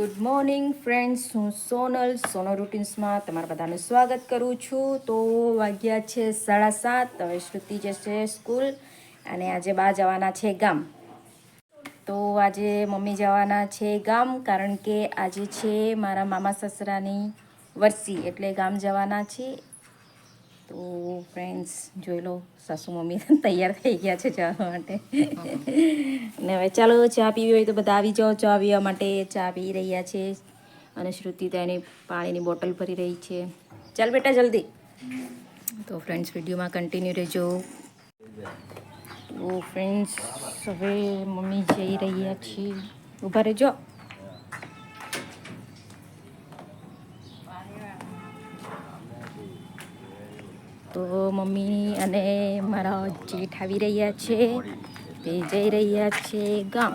Good morning friends, હું સોનલ રૂટીન્સમાં તમારા બધાનું સ્વાગત કરું છું. તો વાગ્યા છે 7:30. હવે શ્રુતિ જશે સ્કૂલ અને આજે બા જવાના છે ગામ. તો આજે મમ્મી જવાના છે ગામ કારણ કે આજે છે મારા મામા સસરાની વરસી, એટલે ગામ જવાના છે. તો ફ્રેન્ડ્સ જોઈ લો, સાસુ મમ્મી તૈયાર થઈ ગયા છે જવા માટે. ને હવે ચાલો, ચા પીવી હોય તો બધા આવી જાઓ ચા પીવા માટે. ચા પી રહ્યા છે અને શ્રુતિ તેની પાણીની બોટલ ભરી રહી છે. ચાલ બેટા જલ્દી. તો ફ્રેન્ડ્સ વિડીયોમાં કન્ટિન્યુ રહેજો. તો ફ્રેન્ડ્સ હવે મમ્મી જઈ રહ્યા છીએ. ઊભા રહેજો. તો મમ્મી અને મારા જેઠ આવી રહ્યા છે, તે જઈ રહ્યા છે ગામ.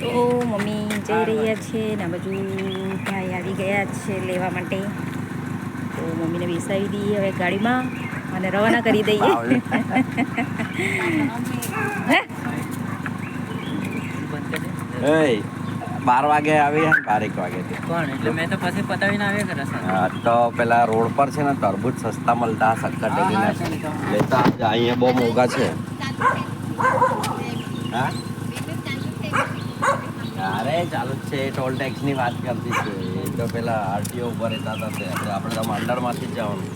તો મમ્મી જઈ રહ્યા છે ને આ બાજુ ભાઈ આવી ગયા છે લેવા માટે. તો મમ્મીને બેસાડી દઈએ હવે ગાડીમાં અને રવાના કરી દઈએ. એ 12 વાગે આવી 12 વાગે એટલે મેં તો પછી પતાવીને આવ્યા કરે સર. હા, તો પેલા રોડ પર છે ને તરબૂચ સસ્તા મળતા સક્કર લેતા અહીંયા બહુ મોંઘા છે. હા, અરે ચાલુ જ છે. ટોલ ટેક્સ ની વાત કરતી છે એ તો પેલા આરટીઓ ઉપર રહેતા હતા. આપણે તો માંડળમાંથી જ જવાનું.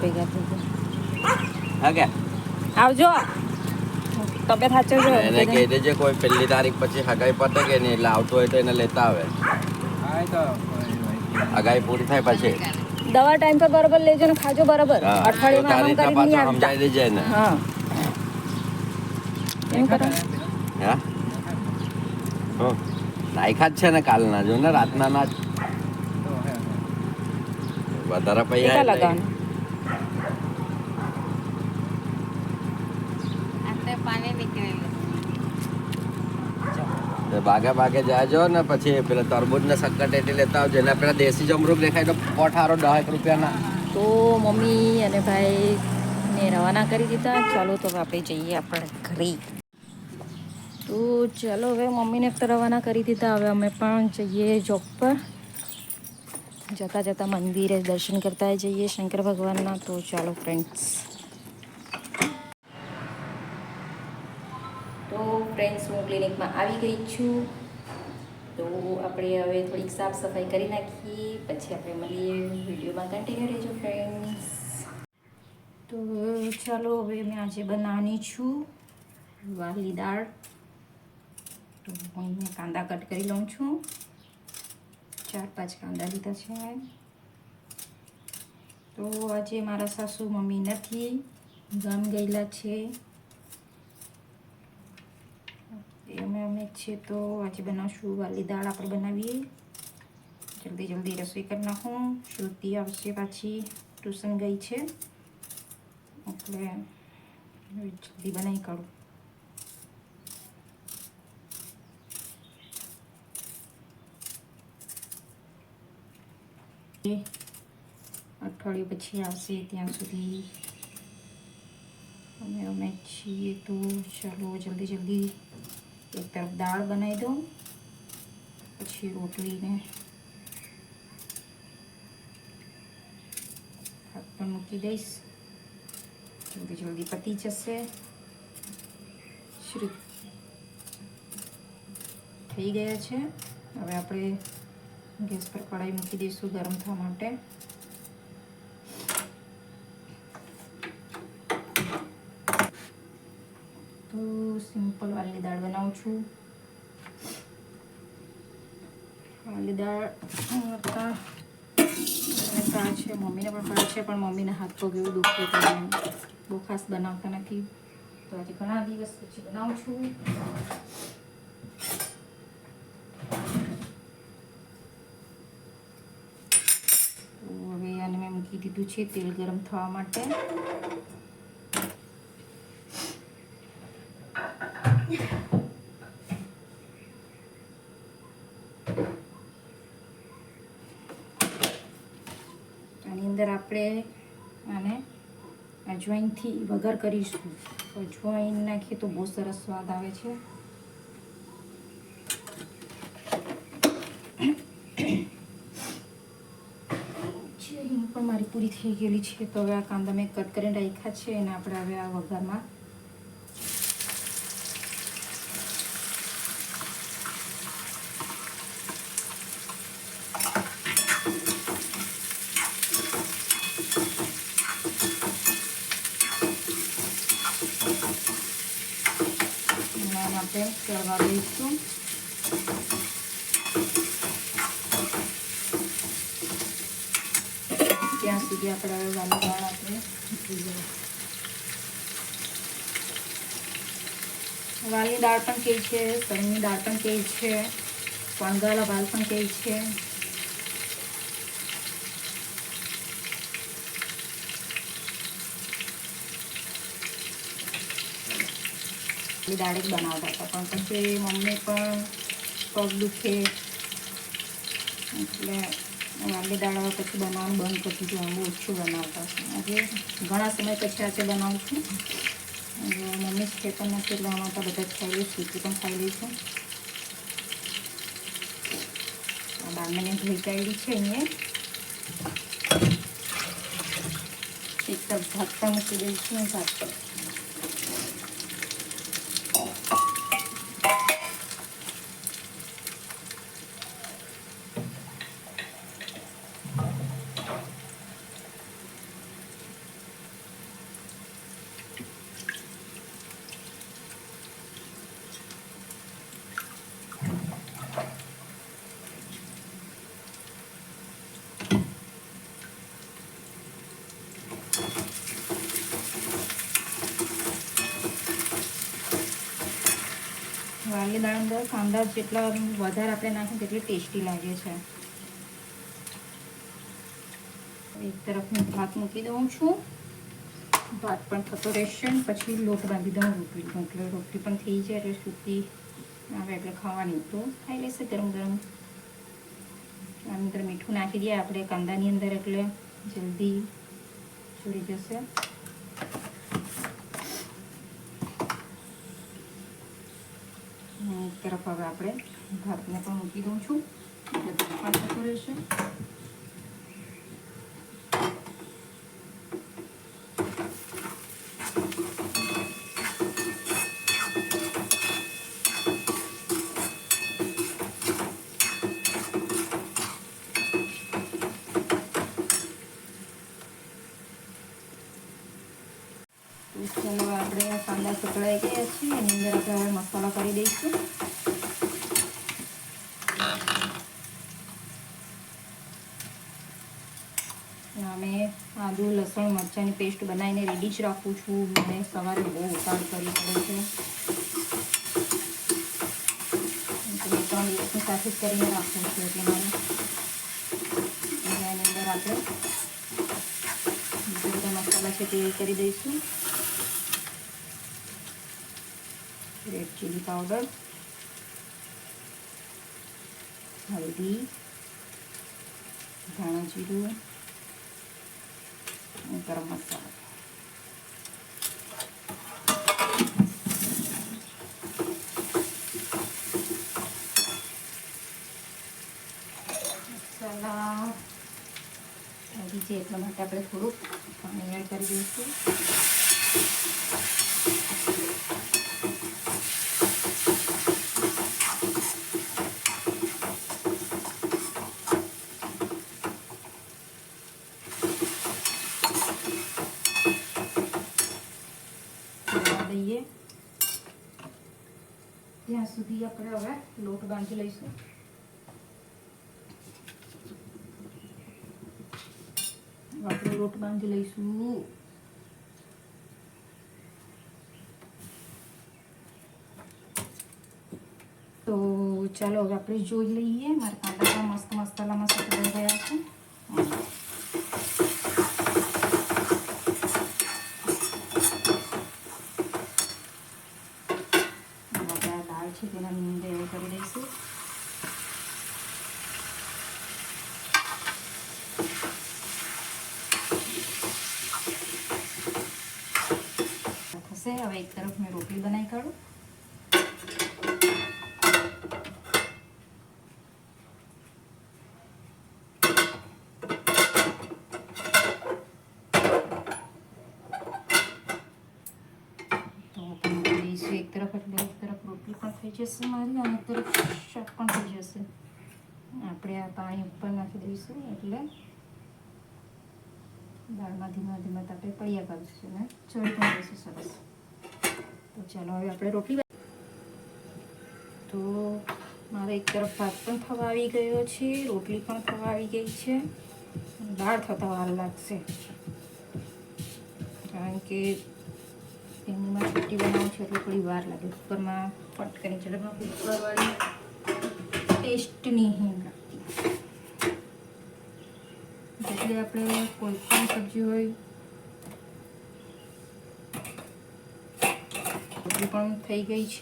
ભેગા થઈ ગયા. હા કે આવજો, તબિયત સાચવજો. એને કહી દેજે કોઈ 1 તારીખ પછી હગાઈ પતે કે નહીં, એટલે આવતો હોય તો એને લેતા આવે. હગાઈ પૂરી થાય પછી દવા ટાઈમ પર બરાબર લેજો ને ખાજો બરાબર. અઠવાડિયામાં આમ કરીને નહીં આવતા. સમજાવી દેજે એને. હા, એમ કરો. હા, નાયખા જ છે ને કાલના, જો ને રાતના ના જ વધારે પૈસા લગાવવાનું. બાગે જાજો ને પછી પેલા તરબૂજ ને સક્કરટેટી લેતા આવજો. એના પેલા દેશી જમરૂક દેખાય તો પોઠારો 10 રૂપિયાના. તો મમ્મી અને ભાઈ ને રવાના કરી દીધા. ચાલો તો આપણે જઈએ આપણે ઘરે. તો ચાલો હવે મમ્મીને તો રવાના કરી દીધા. હવે અમે પણ જઈએ જોબ પર. જતાં જતાં મંદિરે દર્શન કરતા જઈએ શંકર ભગવાનના. તો ચાલો ફ્રેન્ડ્સ. તો ફ્રેન્ડ્સ હું ક્લિનિકમાં આવી ગઈ છું. તો આપણે હવે થોડીક સાફ સફાઈ કરી નાખીએ, પછી આપણે મળીએ. વિડીયોમાં કન્ટિન્યુ રહેજો ફ્રેન્ડ્સ. તો ચાલો હવે મેં આજે બનાવવાની છું વાલી દાળ. તો હું કાંદા કટ કરી લઉં છું. 4-5 કાંદા લીધા છે. તો આજે મારા સાસુ મમ્મી નથી, ગામ ગયેલા છે. અમે છે તો આજે બનાવશું વાલી દાળ. આપણે બનાવીએ, જલ્દી રસોઈ કરી નાખું. શ્રુતિ આવશે, પાછી ટ્યુશન ગઈ છે એટલે જલ્દી બનાવી કાઢું. અઠવાડિયું પછી આવશે, ત્યાં સુધી અમે છીએ. તો ચાલો જલ્દી એક તરફ દાળ બનાવી દઉં, પછી રોટલીને ભાત પણ મૂકી દઈશ. જલ્દી પતી જશે. શરૂ થઈ ગયા છે. હવે આપણે ગેસ પર કઢાઈ મૂકી દઈશું ગરમ થવા માટે. તો સિમ્પલ વાલી દાળ બનાવું છું. વાલી દાળ ફાવે છે, મમ્મીને પણ ફાવે છે, પણ મમ્મીના હાથ પગ એવું દુખે તો બહુ ખાસ બનાવતા નથી. તો આજે ઘણા દિવસ પછી બનાવું છું. તો હવે આને મેં મૂકી દીધું છે તેલ ગરમ થવા માટે. અંદર આપણે આને અજવાઈનથી વઘાર કરીશું. અજવાઈન નાખીએ તો બહુ સરસ સ્વાદ આવે છે. હિંગ પણ મારી પૂરી થઈ ગયેલી છે. તો હવે આ કાંદા મેં કટ કરીને રાખ્યા છે અને આપણે હવે આ વઘારમાં આપણે ચડવા દઈશું. ત્યાં સુધી આપણે હવે વાલી દાળ આપણે વાલી દાળ પણ કહે છે, ચણની દાળ પણ કહે છે, વણગાવેલા વાલ પણ કહે છે. દાળ જ બનાવતા હતા પણ પછી મમ્મી પણ પગ દુખે એટલે વાલી દાળ પછી બનાવવાનું બંધ કરી દીધું. બહુ ઓછું બનાવતા આજે ઘણા સમય પછી આજે બનાવું છું. મમ્મી છે પણ નથી એટલે આમાં બધા ખાઈ લઈશ, સ્વીટી પણ ખાઈ લઈશું. આ દાળ મેં ધોઈ કાઢી છે. અહીંયા એક તરફ ભાત પણ મૂકી દઈશું. ભાત વાલી દાળ અંદર કાંદા જેટલા વધારે આપણે નાખીએ તેટલી ટેસ્ટી લાગે છે. એક તરફ હું ભાત મૂકી દઉં છું. ભાત પણ થતો રહેશે. પછી લોટ બાંધી દઉં રોટલીનો. એટલે રોટલી પણ થઈ જાય એટલે સૂકી આવે એટલે ખાવાની તો ખાઈ લેશે ગરમ ગરમ. આની અંદર મીઠું નાખી દઈએ આપણે કાંદાની અંદર એટલે જલ્દી ચડી જશે. એક તરફ હવે આપણે ભાતને પણ મૂકી દઉં છું એટલે ભાત પણ થતો રહેશે. ચાલો આપણે કાંદા સકળાઈ ગયા છે. એની અંદર આપણે હવે મસાલા કરી દઈશું. મેં આદુ લસણ મરચાંની પેસ્ટ બનાવીને રેડી જ રાખું છું. મને સવારે બહુ ઉતાવળ કરવી પડે છે. 2-3 દિવસની સાથે જ કરીને રાખું છું એટલે મારે એની અંદર આપણે જે બધા મસાલા છે તે કરી દઈશું. રેડ ચીલી પાવડર, હલ્દી, ધાણા જીરું, ગરમ મસાલો. મસાલા આવી છે એટલા માટે આપણે થોડુંક પાણી એડ કરી દઈશું. દઈએ ત્યાં સુધી આપણે હવે લોટ બાંધી લઈશું. આપણે લોટ બાંધી લઈશું. તો ચાલો હવે આપણે જોઈ લઈએ. મારા કાંદા મસ્ત મસાલામાં સકળાઈ ગયા છે. દાળ છે તેના અંદર એડ કરી દઈશું. હવે એક તરફ મેં રોટલી બનાવી કાઢું. તો પણ દઈશું એક તરફ, એટલે એક તરફ રોટલી પણ થઈ જશે મારી અને એક તરફ શાક પણ થઈ જશે. આપણે આ પાણી ઉપર નાખી દઈશું એટલે દાળમાં ધીમા ધીમા તાપે પડ્યા કરશે ને ચડી પણ જશે સરસ. તો ચાલો હવે આપણે રોટલી. તો મારે એક તરફ ભાત પણ થવા આવી ગયો છે, રોટલી પણ થવા આવી ગઈ છે. દાળ થતા વાર લાગશે કારણ કે તેમાં રોટલી બનાવું છે એટલે થોડી વાર લાગે. કુકરમાં ફટ કરીને ચડમાં કુકરવાળી ટેસ્ટ નહીં લાગતી. એટલે આપણે કોઈ પણ સબ્જી હોય, રોટલી પણ થઈ ગઈ છે.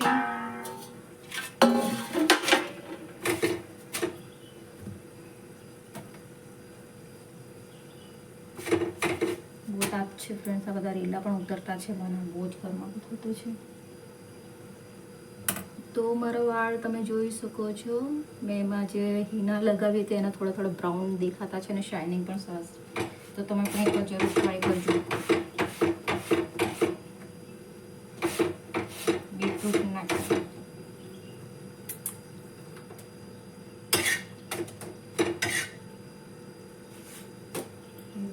બહુ તાપ છે ફ્રેન્ડ્સ, આ બધા રેલા પણ ઉતરતા છે, મને બહુ જ ઘરમાં થતું છે. તો મારો વાળ તમે જોઈ શકો છો, મેં એમાં જે હિના લગાવી હતી એના થોડા થોડા બ્રાઉન દેખાતા છે અને શાઇનિંગ પણ સરસ. તો તમે પણ એકવાર જરૂર ટ્રાય કરજો. બીટરૂટ નાખી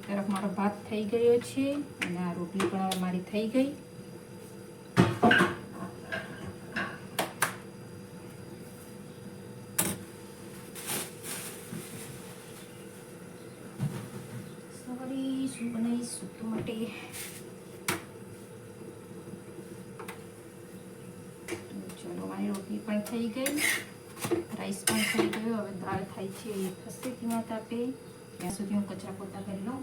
તરફ મારો ભાત થઈ ગયો છે અને આ રોટલી પણ હવે મારી થઈ ગઈ. શું બનાવીશું તો માટે ચલો મારી રોટલી પણ થઈ ગઈ, રાઈસ પણ થઈ ગયો. હવે દાળ થાય છે એ થશે ધીમા તાપે, ત્યાં સુધી હું કચરા પોતા કરી લઉં.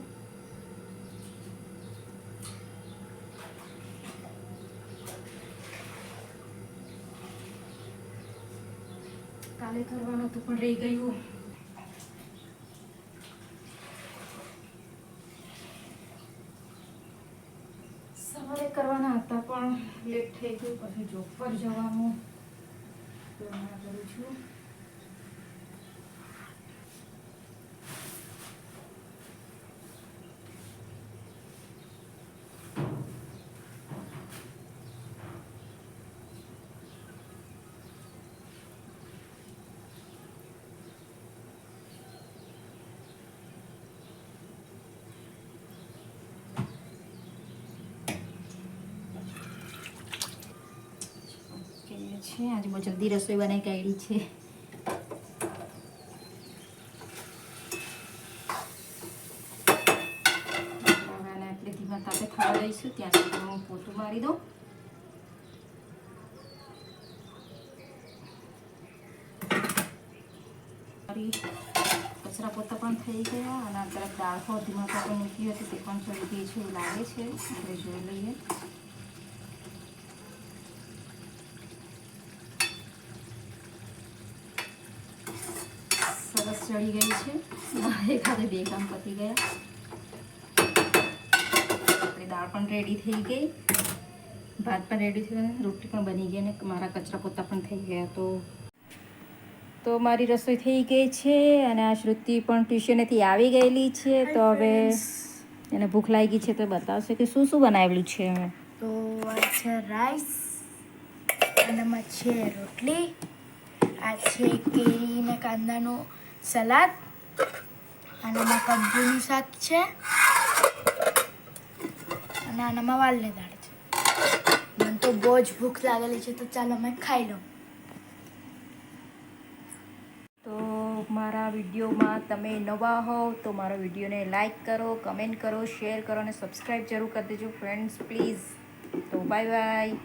કાલે કરવાનું તો પણ રહી ગયું. સવારે કરવાના હતા પણ લેટ થઈ ગયું, પછી જોબ પર જવાનું તો હમણાં કરું છું. આજે બહુ જલ્દી રસોઈ બનાવી કાઢી છે. હવે આપણે ધીમા તાપે થવા દઈશું, ત્યાં સુધી હું પોતું મારી દઉં. કચરા પોતા પણ થઈ ગયા અને આ તરફ દાળ પણ ધીમા તાપે મૂકી હતી તે પણ ચડી ગઈ છે એવું લાગે છે. આપણે જોઈ લઈએ. સરસ ચડી ગઈ છે, એકાદે બે કામ પતી ગયા. આપણી દાળ પણ રેડી થઈ ગઈ, ભાત પણ રેડી થઈ ગયા, રોટલી પણ બની ગઈ અને મારા કચરા પોતા પણ થઈ ગયા. તો મારી રસોઈ થઈ ગઈ છે અને આ શ્રુતિ પણ ટ્યુશનેથી આવી ગયેલી છે. તો હવે એને ભૂખ લાગી છે તો બતાવશે કે શું શું બનાવેલું છે. હવે તો આ છે રાઈસ, આનામાં છે રોટલી, આ છે કેરી ને કાંદાનું સલાડ, આનામાં કદ્દુનું શાક છે અને આનામાં વાલની દાળ છે. મને તો બહુ જ ભૂખ લાગેલી છે, તો ચાલો મેં ખાઈ લઉં. તો મારા વિડીયોમાં તમે નવા હોવ તો મારા વિડીયોને લાઈક કરો, કમેન્ટ કરો, શેર કરો અને સબસ્ક્રાઈબ જરૂર કરી દેજો ફ્રેન્ડ્સ પ્લીઝ. તો બાય બાય.